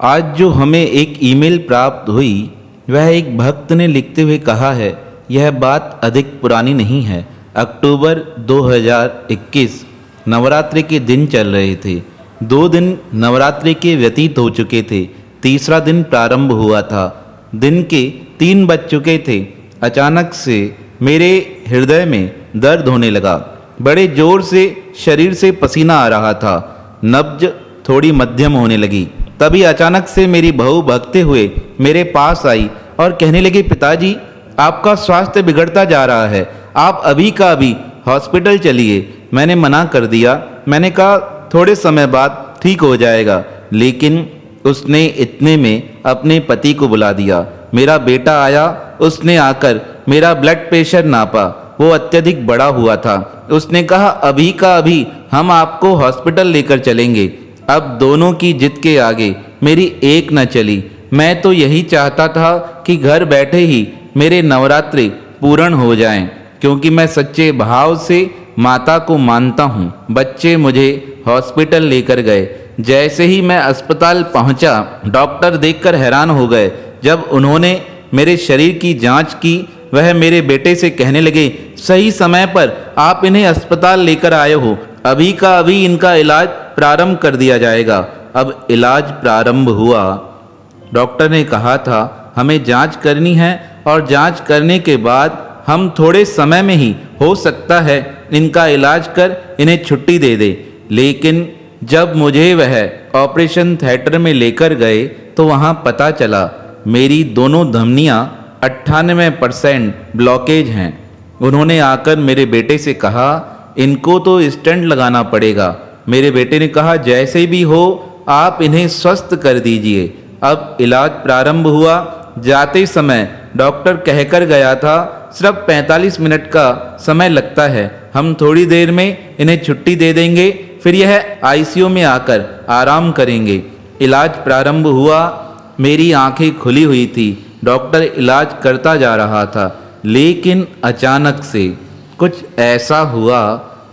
आज जो हमें एक ईमेल प्राप्त हुई वह एक भक्त ने लिखते हुए कहा है, यह बात अधिक पुरानी नहीं है। अक्टूबर 2021 नवरात्रि के दिन चल रहे थे। 2 दिन नवरात्रि के व्यतीत हो चुके थे। तीसरा दिन प्रारंभ हुआ था। दिन के 3 बज चुके थे। अचानक से मेरे हृदय में दर्द होने लगा। बड़े जोर से शरीर से पसीना आ रहा था। नब्ज थोड़ी मध्यम होने लगी। तभी अचानक से मेरी बहू भागते हुए मेरे पास आई और कहने लगी, पिताजी आपका स्वास्थ्य बिगड़ता जा रहा है, आप अभी का अभी हॉस्पिटल चलिए। मैंने मना कर दिया। मैंने कहा थोड़े समय बाद ठीक हो जाएगा, लेकिन उसने इतने में अपने पति को बुला दिया। मेरा बेटा आया। उसने आकर मेरा ब्लड प्रेशर नापा। वो अत्यधिक बढ़ा हुआ था। उसने कहा अभी का अभी हम आपको हॉस्पिटल लेकर चलेंगे। अब दोनों की जिद के आगे मेरी एक न चली। मैं तो यही चाहता था कि घर बैठे ही मेरे नवरात्रि पूर्ण हो जाएं, क्योंकि मैं सच्चे भाव से माता को मानता हूँ। बच्चे मुझे हॉस्पिटल लेकर गए। जैसे ही मैं अस्पताल पहुँचा, डॉक्टर देखकर हैरान हो गए। जब उन्होंने मेरे शरीर की जांच की, वह मेरे बेटे से कहने लगे, सही समय पर आप इन्हें अस्पताल लेकर आए हो। अभी का अभी इनका इलाज प्रारंभ कर दिया जाएगा। अब इलाज प्रारंभ हुआ। डॉक्टर ने कहा था हमें जांच करनी है और जांच करने के बाद हम थोड़े समय में ही हो सकता है इनका इलाज कर इन्हें छुट्टी दे दे। लेकिन जब मुझे वह ऑपरेशन थिएटर में लेकर गए तो वहाँ पता चला मेरी दोनों धमनियाँ 98% ब्लॉकेज हैं। उन्होंने आकर मेरे बेटे से कहा इनको तो स्टेंट लगाना पड़ेगा। मेरे बेटे ने कहा जैसे भी हो आप इन्हें स्वस्थ कर दीजिए। अब इलाज प्रारंभ हुआ। जाते समय डॉक्टर कहकर गया था सिर्फ 45 मिनट का समय लगता है, हम थोड़ी देर में इन्हें छुट्टी दे देंगे, फिर यह आईसीयू में आकर आराम करेंगे। इलाज प्रारंभ हुआ। मेरी आंखें खुली हुई थी। डॉक्टर इलाज करता जा रहा था, लेकिन अचानक से कुछ ऐसा हुआ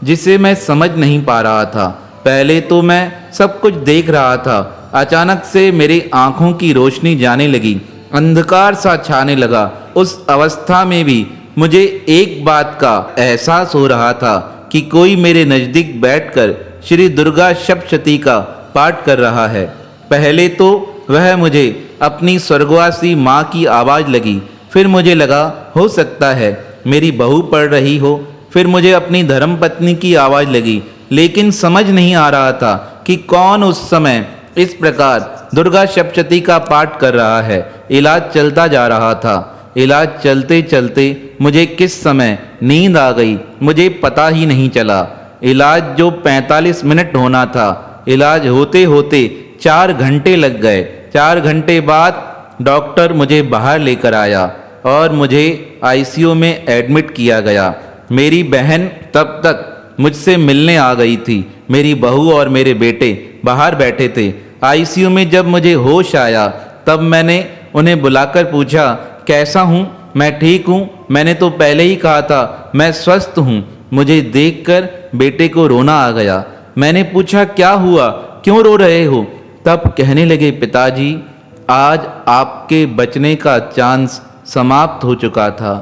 जिसे मैं समझ नहीं पा रहा था। पहले तो मैं सब कुछ देख रहा था। अचानक से मेरी आंखों की रोशनी जाने लगी। अंधकार सा छाने लगा। उस अवस्था में भी मुझे एक बात का एहसास हो रहा था कि कोई मेरे नज़दीक बैठकर श्री दुर्गा सप्तशती का पाठ कर रहा है। पहले तो वह मुझे अपनी स्वर्गवासी माँ की आवाज़ लगी। फिर मुझे लगा हो सकता है मेरी बहू पढ़ रही हो। फिर मुझे अपनी धर्मपत्नी की आवाज़ लगी, लेकिन समझ नहीं आ रहा था कि कौन उस समय इस प्रकार दुर्गा सप्तशती का पाठ कर रहा है। इलाज चलता जा रहा था। इलाज चलते चलते मुझे किस समय नींद आ गई मुझे पता ही नहीं चला। इलाज जो 45 मिनट होना था, इलाज होते होते 4 घंटे लग गए। 4 घंटे बाद डॉक्टर मुझे बाहर लेकर आया और मुझे आईसीयू में एडमिट किया गया। मेरी बहन तब तक मुझसे मिलने आ गई थी। मेरी बहू और मेरे बेटे बाहर बैठे थे। आईसीयू में जब मुझे होश आया तब मैंने उन्हें बुलाकर पूछा कैसा हूँ, मैं ठीक हूँ। मैंने तो पहले ही कहा था मैं स्वस्थ हूँ। मुझे देखकर बेटे को रोना आ गया। मैंने पूछा क्या हुआ, क्यों रो रहे हो? तब कहने लगे पिताजी आज आपके बचने का चांस समाप्त हो चुका था।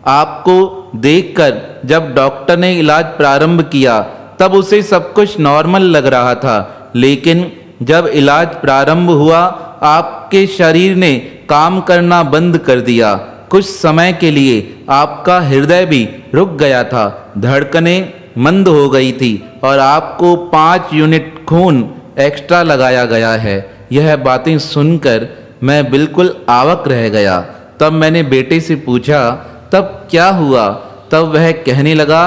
आपको देखकर जब डॉक्टर ने इलाज प्रारंभ किया तब उसे सब कुछ नॉर्मल लग रहा था, लेकिन जब इलाज प्रारंभ हुआ आपके शरीर ने काम करना बंद कर दिया। कुछ समय के लिए आपका हृदय भी रुक गया था, धड़कनें मंद हो गई थी और आपको 5 यूनिट खून एक्स्ट्रा लगाया गया है। यह बातें सुनकर मैं बिल्कुल अवाक रह गया। तब मैंने बेटे से पूछा तब क्या हुआ? तब वह कहने लगा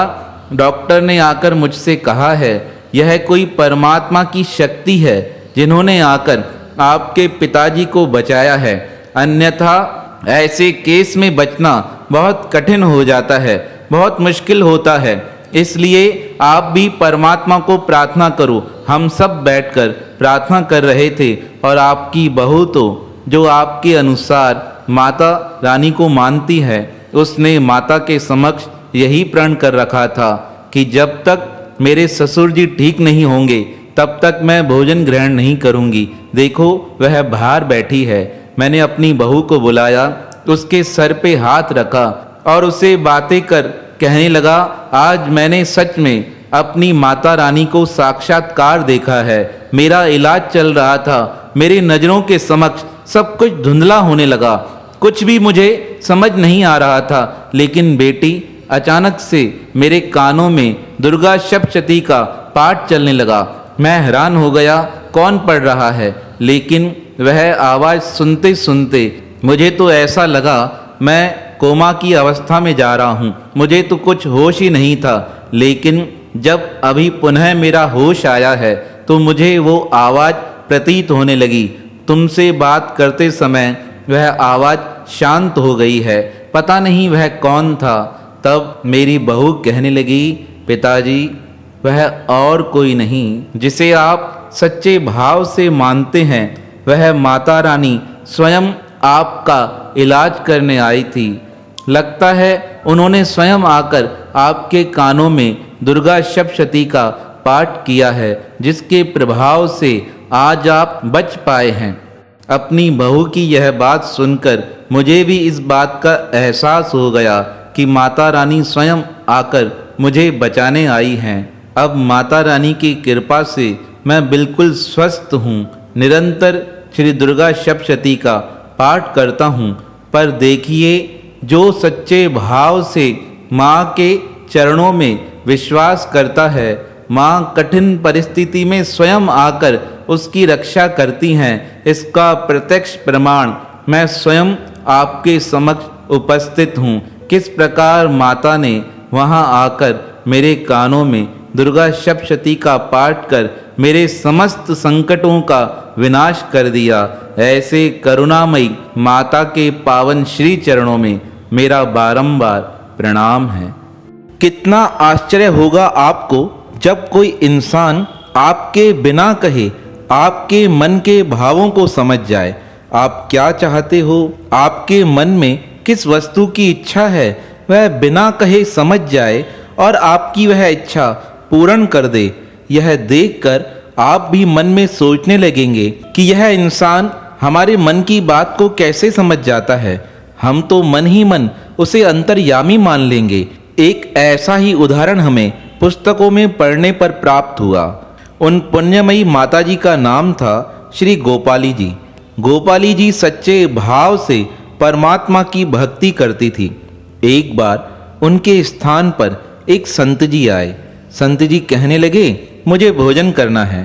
डॉक्टर ने आकर मुझसे कहा है यह कोई परमात्मा की शक्ति है जिन्होंने आकर आपके पिताजी को बचाया है, अन्यथा ऐसे केस में बचना बहुत कठिन हो जाता है, बहुत मुश्किल होता है। इसलिए आप भी परमात्मा को प्रार्थना करो। हम सब बैठकर प्रार्थना कर रहे थे और आपकी बहू तो जो आपके अनुसार माता रानी को मानती है, उसने माता के समक्ष यही प्रण कर रखा था कि जब तक मेरे ससुर जी ठीक नहीं होंगे तब तक मैं भोजन ग्रहण नहीं करूंगी। देखो वह बाहर बैठी है। मैंने अपनी बहू को बुलाया, उसके सर पे हाथ रखा और उसे बातें कर कहने लगा, आज मैंने सच में अपनी माता रानी को साक्षात्कार देखा है। मेरा इलाज चल रहा था, मेरे नज़रों के समक्ष सब कुछ धुंधला होने लगा, कुछ भी मुझे समझ नहीं आ रहा था। लेकिन बेटी, अचानक से मेरे कानों में दुर्गा सप्तशती का पाठ चलने लगा। मैं हैरान हो गया, कौन पढ़ रहा है? लेकिन वह आवाज़ सुनते सुनते मुझे तो ऐसा लगा मैं कोमा की अवस्था में जा रहा हूँ। मुझे तो कुछ होश ही नहीं था। लेकिन जब अभी पुनः मेरा होश आया है तो मुझे वो आवाज़ प्रतीत होने लगी। तुमसे बात करते समय वह आवाज़ शांत हो गई है, पता नहीं वह कौन था। तब मेरी बहू कहने लगी, पिताजी, वह और कोई नहीं, जिसे आप सच्चे भाव से मानते हैं, वह माता रानी स्वयं आपका इलाज करने आई थी। लगता है उन्होंने स्वयं आकर आपके कानों में दुर्गा सप्तशती का पाठ किया है, जिसके प्रभाव से आज आप बच पाए हैं। अपनी बहू की यह बात सुनकर मुझे भी इस बात का एहसास हो गया कि माता रानी स्वयं आकर मुझे बचाने आई हैं। अब माता रानी की कृपा से मैं बिल्कुल स्वस्थ हूँ। निरंतर श्री दुर्गा सप्तशती का पाठ करता हूँ। पर देखिए, जो सच्चे भाव से माँ के चरणों में विश्वास करता है, माँ कठिन परिस्थिति में स्वयं आकर उसकी रक्षा करती हैं। इसका प्रत्यक्ष प्रमाण मैं स्वयं आपके समक्ष उपस्थित हूँ। किस प्रकार माता ने वहाँ आकर मेरे कानों में दुर्गा सप्तशती का पाठ कर मेरे समस्त संकटों का विनाश कर दिया। ऐसे करुणामयी माता के पावन श्री चरणों में मेरा बारंबार प्रणाम है। कितना आश्चर्य होगा आपको जब कोई इंसान आपके बिना कहे आपके मन के भावों को समझ जाए। आप क्या चाहते हो, आपके मन में किस वस्तु की इच्छा है, वह बिना कहे समझ जाए और आपकी वह इच्छा पूर्ण कर दे। यह देखकर आप भी मन में सोचने लगेंगे कि यह इंसान हमारे मन की बात को कैसे समझ जाता है। हम तो मन ही मन उसे अंतर्यामी मान लेंगे। एक ऐसा ही उदाहरण हमें पुस्तकों में पढ़ने पर प्राप्त हुआ। उन पुण्यमयी माताजी का नाम था श्री गोपाली जी। गोपाली जी सच्चे भाव से परमात्मा की भक्ति करती थी। एक बार उनके स्थान पर एक संत जी आए। संत जी कहने लगे, मुझे भोजन करना है।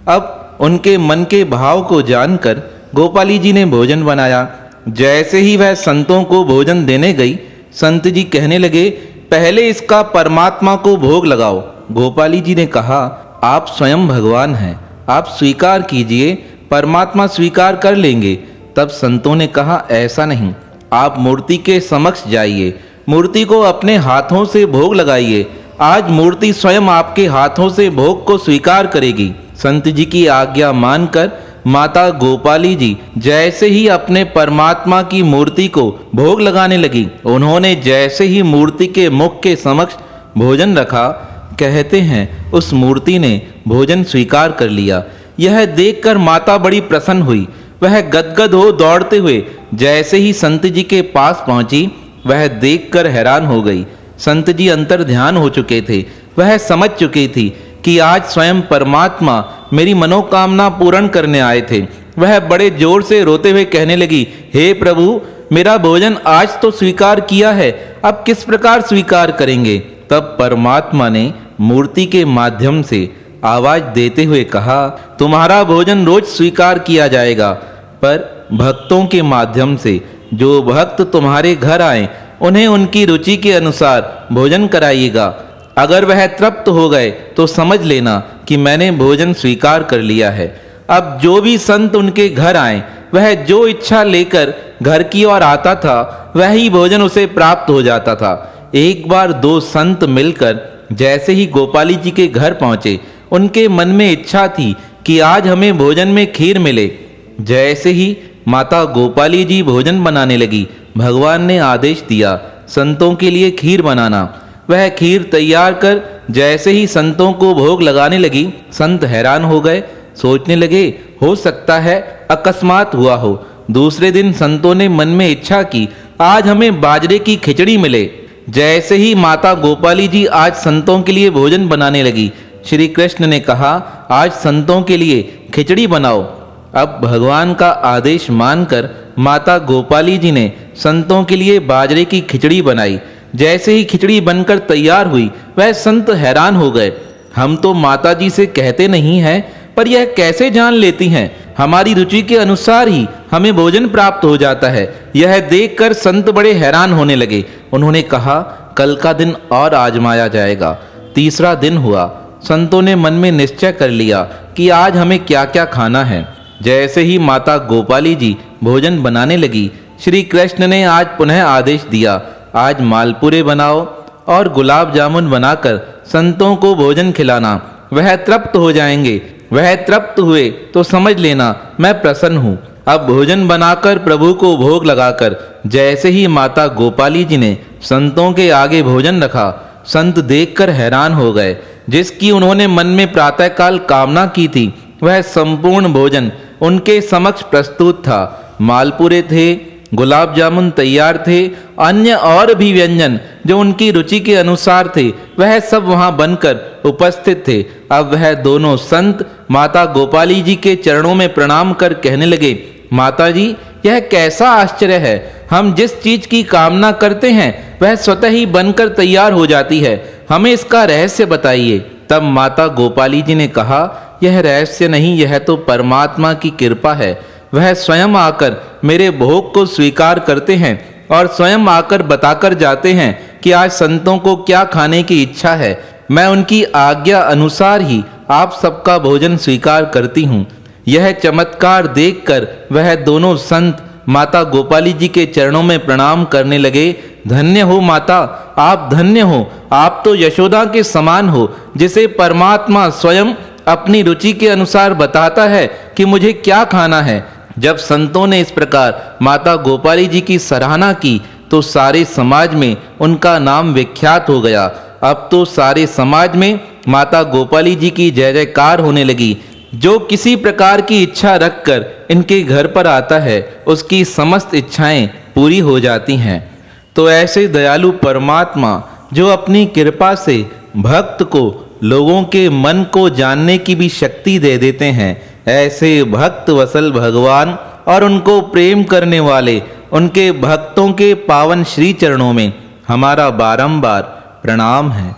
अब उनके मन के भाव को जानकर गोपाली जी ने भोजन बनाया। जैसे ही वह संतों को भोजन देने गई, संत जी कहने लगे, पहले इसका परमात्मा को भोग लगाओ। गोपाली जी ने कहा, आप स्वयं भगवान हैं, आप स्वीकार कीजिए, परमात्मा स्वीकार कर लेंगे। तब संतों ने कहा, ऐसा नहीं, आप मूर्ति के समक्ष जाइए, मूर्ति को अपने हाथों से भोग लगाइए। आज मूर्ति स्वयं आपके हाथों से भोग को स्वीकार करेगी। संत जी की आज्ञा मानकर माता गोपाली जी जैसे ही अपने परमात्मा की मूर्ति को भोग लगाने लगी, उन्होंने जैसे ही मूर्ति के मुख के समक्ष भोजन रखा, कहते हैं उस मूर्ति ने भोजन स्वीकार कर लिया। यह देखकर माता बड़ी प्रसन्न हुई। वह गदगद हो दौड़ते हुए जैसे ही संत जी के पास पहुंची, वह देखकर हैरान हो गई। संत जी अंतर ध्यान हो चुके थे। वह समझ चुकी थी कि आज स्वयं परमात्मा मेरी मनोकामना पूर्ण करने आए थे। वह बड़े जोर से रोते हुए कहने लगी, हे प्रभु, मेरा भोजन आज तो स्वीकार किया है, अब किस प्रकार स्वीकार करेंगे। तब परमात्मा ने मूर्ति के माध्यम से आवाज देते हुए कहा, तुम्हारा भोजन रोज स्वीकार किया जाएगा, पर भक्तों के माध्यम से जो भक्त तुम्हारे घर आए उन्हें उनकी रुचि के अनुसार भोजन कराइएगा। अगर वह तृप्त हो गए तो समझ लेना कि मैंने भोजन स्वीकार कर लिया है। अब जो भी संत उनके घर आए, वह जो इच्छा लेकर घर की ओर आता था, वह ही भोजन उसे प्राप्त हो जाता था। एक बार दो संत मिलकर जैसे ही गोपाली जी के घर पहुंचे, उनके मन में इच्छा थी कि आज हमें भोजन में खीर मिले। जैसे ही माता गोपाली जी भोजन बनाने लगी, भगवान ने आदेश दिया संतों के लिए खीर बनाना। वह खीर तैयार कर जैसे ही संतों को भोग लगाने लगी, संत हैरान हो गए। सोचने लगे हो सकता है अकस्मात हुआ हो। दूसरे दिन संतों ने मन में इच्छा की आज हमें बाजरे की खिचड़ी मिले। जैसे ही माता गोपाली जी आज संतों के लिए भोजन बनाने लगी, श्री कृष्ण ने कहा आज संतों के लिए खिचड़ी बनाओ। अब भगवान का आदेश मानकर माता गोपाली जी ने संतों के लिए बाजरे की खिचड़ी बनाई। जैसे ही खिचड़ी बनकर तैयार हुई, वह संत हैरान हो गए। हम तो माता जी से कहते नहीं हैं, पर यह कैसे जान लेती हैं? हमारी रुचि के अनुसार ही हमें भोजन प्राप्त हो जाता है। यह देखकर संत बड़े हैरान होने लगे। उन्होंने कहा कल का दिन और आजमाया जाएगा। तीसरा दिन हुआ। संतों ने मन में निश्चय कर लिया कि आज हमें क्या क्या खाना है। जैसे ही माता गोपाली जी भोजन बनाने लगी, श्री कृष्ण ने आज पुनः आदेश दिया आज मालपुरे बनाओ और गुलाब जामुन बनाकर संतों को भोजन खिलाना। वह तृप्त हो जाएंगे। वह तृप्त हुए तो समझ लेना मैं प्रसन्न हूँ। अब भोजन बनाकर प्रभु को भोग लगाकर जैसे ही माता गोपाली जी ने संतों के आगे भोजन रखा, संत देखकर हैरान हो गए। जिसकी उन्होंने मन में प्रातःकाल कामना की थी, वह संपूर्ण भोजन उनके समक्ष प्रस्तुत था। मालपुरे थे, गुलाब जामुन तैयार थे, अन्य और भी व्यंजन जो उनकी रुचि के अनुसार थे, वह सब वहां बनकर उपस्थित थे। अब वह दोनों संत माता गोपाली जी के चरणों में प्रणाम कर कहने लगे माता जी यह कैसा आश्चर्य है। हम जिस चीज की कामना करते हैं वह स्वतः ही बनकर तैयार हो जाती है। हमें इसका रहस्य बताइए। तब माता गोपाली जी ने कहा यह रहस्य नहीं, यह तो परमात्मा की कृपा है। वह स्वयं आकर मेरे भोग को स्वीकार करते हैं और स्वयं आकर बताकर जाते हैं कि आज संतों को क्या खाने की इच्छा है। मैं उनकी आज्ञा अनुसार ही आप सबका भोजन स्वीकार करती हूँ। यह चमत्कार देखकर वह दोनों संत माता गोपाली जी के चरणों में प्रणाम करने लगे। धन्य हो माता, आप धन्य हो। आप तो यशोदा के समान हो, जिसे परमात्मा स्वयं अपनी रुचि के अनुसार बताता है कि मुझे क्या खाना है। जब संतों ने इस प्रकार माता गोपाली जी की सराहना की तो सारे समाज में उनका नाम विख्यात हो गया। अब तो सारे समाज में माता गोपाली जी की जय जयकार होने लगी। जो किसी प्रकार की इच्छा रखकर इनके घर पर आता है, उसकी समस्त इच्छाएं पूरी हो जाती हैं। तो ऐसे दयालु परमात्मा जो अपनी कृपा से भक्त को लोगों के मन को जानने की भी शक्ति दे देते हैं, ऐसे भक्त वसल भगवान और उनको प्रेम करने वाले उनके भक्तों के पावन श्री चरणों में हमारा बारंबार प्रणाम है।